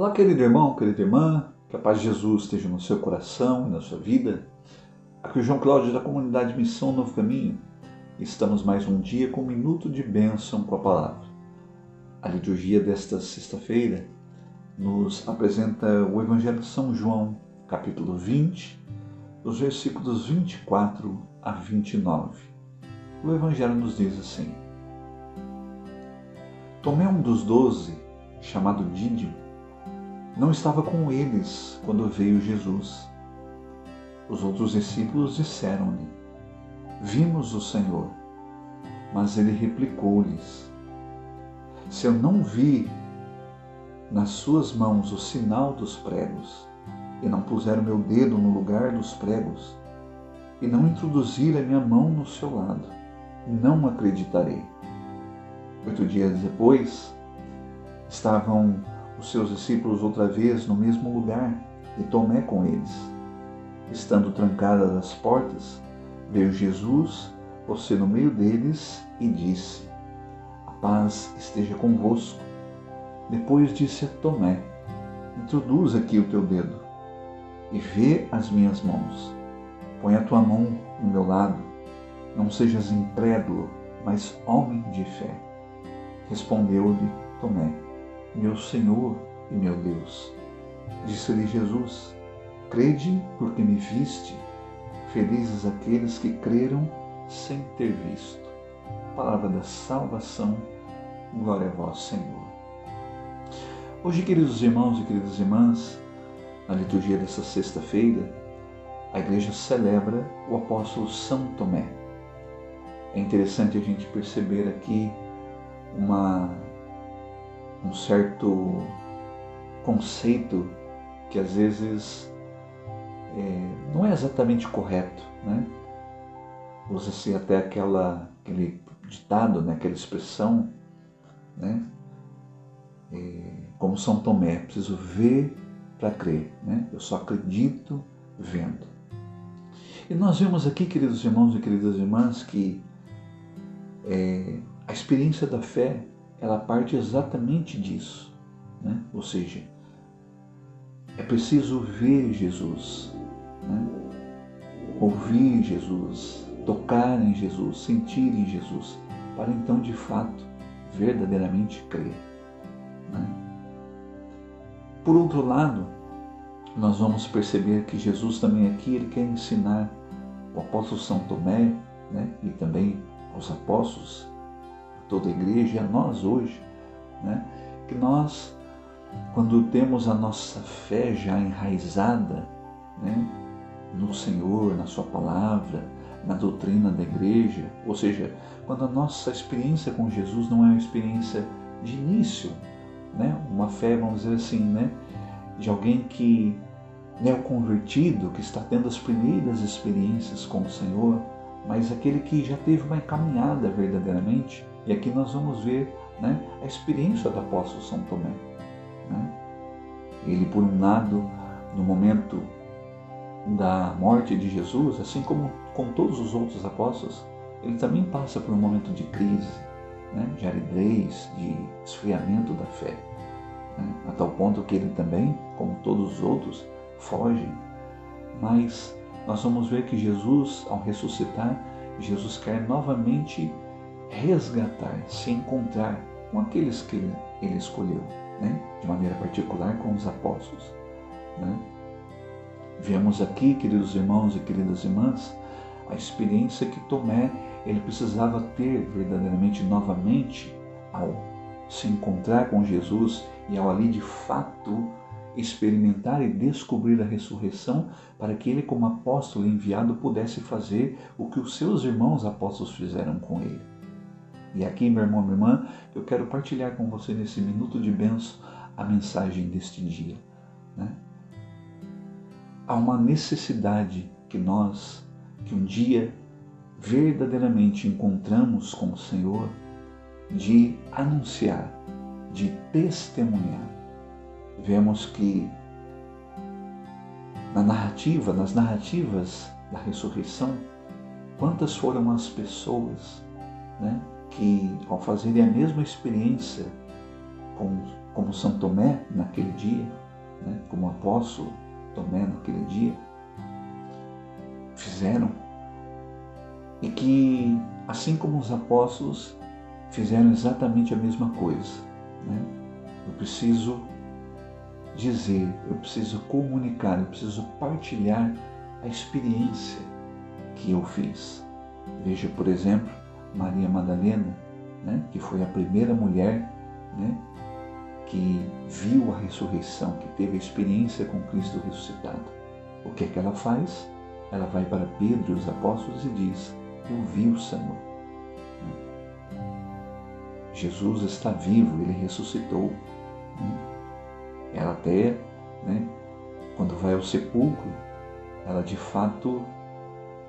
Olá, querido irmão, querida irmã, que a paz de Jesus esteja no seu coração e na sua vida. Aqui é o João Cláudio da comunidade Missão Novo Caminho. Estamos mais um dia com um minuto de bênção com a palavra. A liturgia desta sexta-feira nos apresenta o Evangelho de São João, capítulo 20, dos versículos 24 a 29. O Evangelho nos diz assim: Tomé, um dos 12, chamado Dídimo, não estava com eles quando veio Jesus. Os outros discípulos disseram-lhe: Vimos o Senhor. Mas ele replicou-lhes: Se eu não vi nas suas mãos o sinal dos pregos, e não puser o meu dedo no lugar dos pregos, e não introduzir a minha mão no seu lado, não acreditarei. 8 dias depois, estavam os seus discípulos outra vez no mesmo lugar, e Tomé com eles. Estando trancadas as portas, veio Jesus, pôs-se no meio deles e disse: A paz esteja convosco. Depois disse a Tomé: Introduz aqui o teu dedo e vê as minhas mãos. Põe a tua mão no meu lado. Não sejas incrédulo, mas homem de fé. Respondeu-lhe Tomé: Meu Senhor e meu Deus. Disse-lhe Jesus: Crede porque me viste. Felizes aqueles que creram sem ter visto. Palavra da salvação. Glória a vós, Senhor. Hoje, queridos irmãos e queridas irmãs, na liturgia desta sexta-feira, a igreja celebra o apóstolo São Tomé. É interessante a gente perceber aqui um certo conceito que às vezes não é exatamente correto, né? Usa-se até aquele ditado, né? Aquela expressão, né? Como São Tomé: preciso ver para crer, né? Eu só acredito vendo. E nós vemos aqui, queridos irmãos e queridas irmãs, que a experiência da fé, ela parte exatamente disso, né? Ou seja, é preciso ver Jesus, né? Ouvir Jesus, tocar em Jesus, sentir em Jesus, para então, de fato, verdadeiramente crer, né? Por outro lado, nós vamos perceber que Jesus também aqui, ele quer ensinar o apóstolo São Tomé, né? E também aos apóstolos, toda a igreja, e a nós hoje, né? Que nós, quando temos a nossa fé já enraizada, né? No Senhor, na sua palavra, na doutrina da igreja, ou seja, quando a nossa experiência com Jesus não é uma experiência de início, né? Uma fé, vamos dizer assim, né? De alguém que neoconvertido, que está tendo as primeiras experiências com o Senhor, mas aquele que já teve uma caminhada verdadeiramente. E aqui nós vamos ver, né, a experiência do apóstolo São Tomé, né? Ele, por um lado, no momento da morte de Jesus, assim como com todos os outros apóstolos, ele também passa por um momento de crise, né, de aridez, de esfriamento da fé, né, a tal ponto que ele também, como todos os outros, foge. Mas nós vamos ver que Jesus, ao ressuscitar, Jesus quer novamente resgatar, se encontrar com aqueles que ele escolheu, né? De maneira particular com os apóstolos, né? Vemos aqui, queridos irmãos e queridas irmãs, a experiência que Tomé ele precisava ter verdadeiramente novamente ao se encontrar com Jesus e ao ali de fato experimentar e descobrir a ressurreição, para que ele, como apóstolo enviado, pudesse fazer o que os seus irmãos apóstolos fizeram com ele. E aqui, meu irmão, minha irmã, eu quero partilhar com você nesse minuto de bênção a mensagem deste dia, né? Há uma necessidade que um dia verdadeiramente encontramos com o Senhor, de anunciar, de testemunhar. Vemos que nas narrativas da ressurreição, quantas foram as pessoas, né, que ao fazerem a mesma experiência com como São Tomé naquele dia, né? Como o apóstolo Tomé naquele dia fizeram, e que, assim como os apóstolos, fizeram exatamente a mesma coisa, né? Eu preciso dizer, eu preciso comunicar, eu preciso partilhar a experiência que eu fiz. Veja, por exemplo, Maria Madalena, né, que foi a primeira mulher, né, que viu a ressurreição, que teve a experiência com Cristo ressuscitado. O que é que ela faz? Ela vai para Pedro e os apóstolos e diz: eu vi o Senhor. Jesus está vivo, Ele ressuscitou. Ela até, né, quando vai ao sepulcro, ela de fato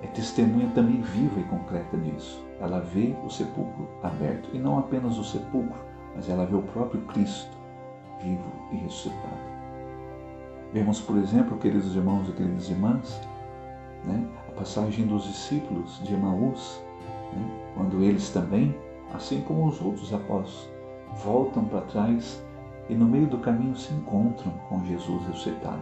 é testemunha também viva e concreta disso. Ela vê o sepulcro aberto, e não apenas o sepulcro, mas ela vê o próprio Cristo vivo e ressuscitado. Vemos, por exemplo, queridos irmãos e queridas irmãs, né, a passagem dos discípulos de Emaús, né, quando eles também, assim como os outros apóstolos, voltam para trás e no meio do caminho se encontram com Jesus ressuscitado.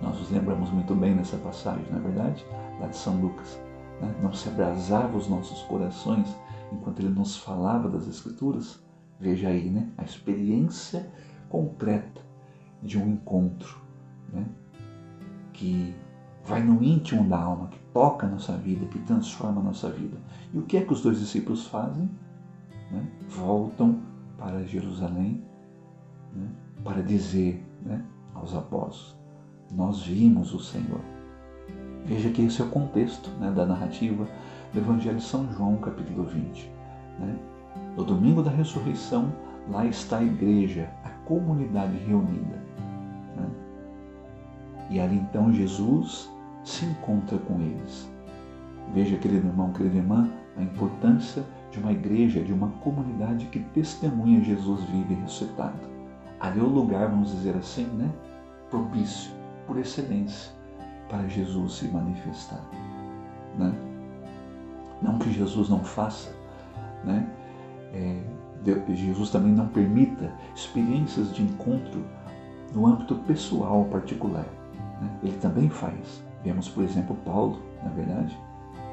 Nós nos lembramos muito bem nessa passagem, não é verdade? Lá de São Lucas. Né? Não se abrasava os nossos corações enquanto ele nos falava das Escrituras? Veja aí, né? A experiência concreta de um encontro, né, que vai no íntimo da alma, que toca a nossa vida, que transforma a nossa vida. E o que é que os dois discípulos fazem? Né? Voltam para Jerusalém, né, para dizer, né, aos apóstolos: nós vimos o Senhor. Veja que esse é o contexto, né, da narrativa do Evangelho de São João, capítulo 20. Né? No domingo da ressurreição, lá está a igreja, a comunidade reunida. Né? E ali então Jesus se encontra com eles. Veja, querido irmão, querida irmã, a importância de uma igreja, de uma comunidade que testemunha Jesus vivo e ressuscitado. Ali é o lugar, vamos dizer assim, né, propício, por excelência, para Jesus se manifestar. Né? Não que Jesus não faça, né? Jesus também não permita experiências de encontro no âmbito pessoal particular. Né? Ele também faz. Vemos, por exemplo, Paulo, na verdade,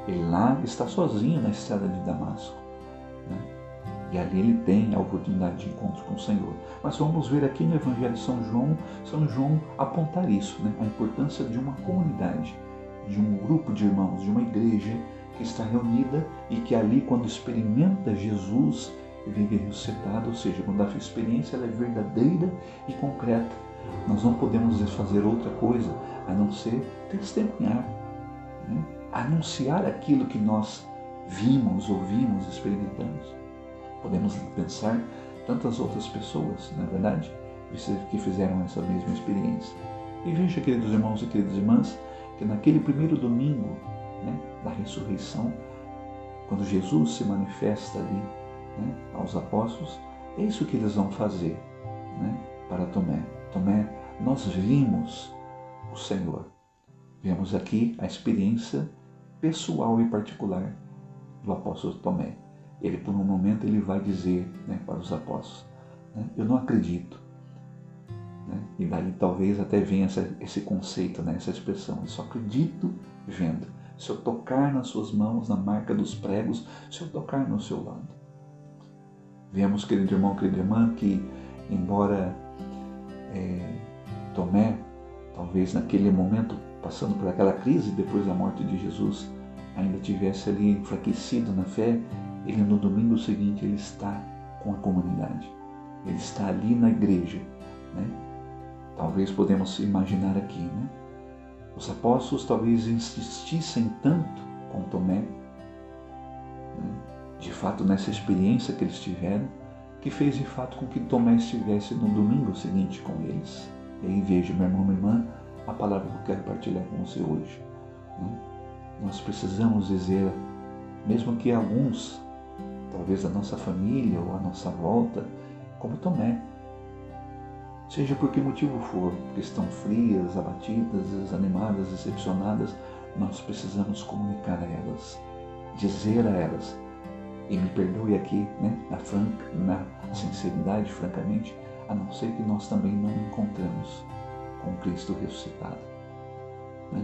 ele lá está sozinho na estrada de Damasco. Né? E ali ele tem a oportunidade de encontro com o Senhor. Mas vamos ver aqui no Evangelho de São João apontar isso, né? A importância de uma comunidade, de um grupo de irmãos, de uma igreja que está reunida e que ali, quando experimenta Jesus vive ressuscitado, ou seja, quando a experiência ela é verdadeira e concreta, nós não podemos fazer outra coisa a não ser testemunhar, né? Anunciar aquilo que nós vimos, ouvimos, experimentamos. Podemos pensar tantas outras pessoas, na verdade, que fizeram essa mesma experiência. E veja, queridos irmãos e queridas irmãs, que naquele primeiro domingo, né, da ressurreição, quando Jesus se manifesta ali, né, aos apóstolos, é isso que eles vão fazer, né, para Tomé. Tomé, nós vimos o Senhor. Vemos aqui a experiência pessoal e particular do apóstolo Tomé. Ele, por um momento, ele vai dizer, né, para os apóstolos, né, eu não acredito. Né? E daí talvez até venha esse conceito, né, essa expressão, eu só acredito vendo. Se eu tocar nas suas mãos, na marca dos pregos, se eu tocar no seu lado. Vemos, querido irmão, querida irmã, que embora Tomé, talvez naquele momento, passando por aquela crise depois da morte de Jesus, ainda tivesse ali enfraquecido na fé, ele no domingo seguinte ele está com a comunidade, ele está ali na igreja, né? Talvez podemos imaginar aqui, né? Os apóstolos talvez insistissem tanto com Tomé, né? De fato nessa experiência que eles tiveram, que fez de fato com que Tomé estivesse no domingo seguinte com eles. E aí veja, meu irmão, minha irmã, a palavra que eu quero partilhar com você hoje, né? Nós precisamos dizer, mesmo que alguns, talvez da nossa família ou à nossa volta, como Tomé, seja por que motivo for, porque estão frias, abatidas, desanimadas, decepcionadas, nós precisamos comunicar a elas, dizer a elas, e me perdoe aqui, né, na sinceridade, francamente, a não ser que nós também não encontramos com Cristo ressuscitado, né?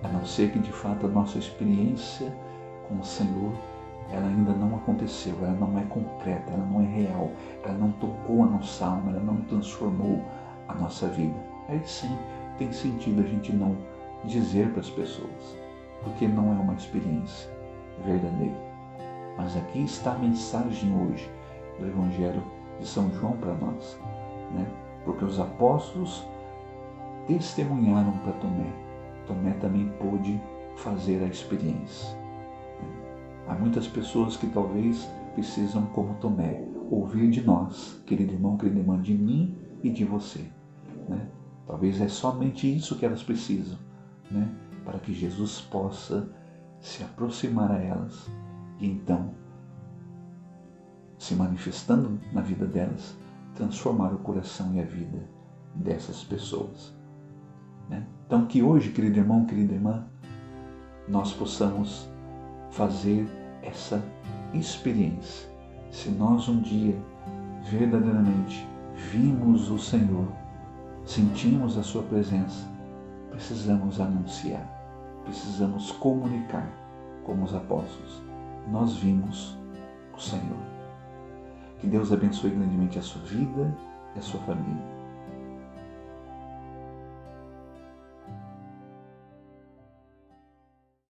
A não ser que de fato a nossa experiência com o Senhor, ela ainda não aconteceu, ela não é concreta, ela não é real, ela não tocou a nossa alma, ela não transformou a nossa vida. Aí sim tem sentido a gente não dizer para as pessoas, porque não é uma experiência verdadeira. Mas aqui está a mensagem hoje do Evangelho de São João para nós, né? Porque os apóstolos testemunharam para Tomé. Tomé também pôde fazer a experiência. Há muitas pessoas que talvez precisam, como Tomé, ouvir de nós, querido irmão, querida irmã, de mim e de você, né? Talvez é somente isso que elas precisam, né? Para que Jesus possa se aproximar a elas e então, se manifestando na vida delas, transformar o coração e a vida dessas pessoas, né? Então que hoje, querido irmão, querida irmã, nós possamos fazer essa experiência. Se nós um dia verdadeiramente vimos o Senhor, sentimos a sua presença, precisamos anunciar, precisamos comunicar como os apóstolos. Nós vimos o Senhor. Que Deus abençoe grandemente a sua vida e a sua família.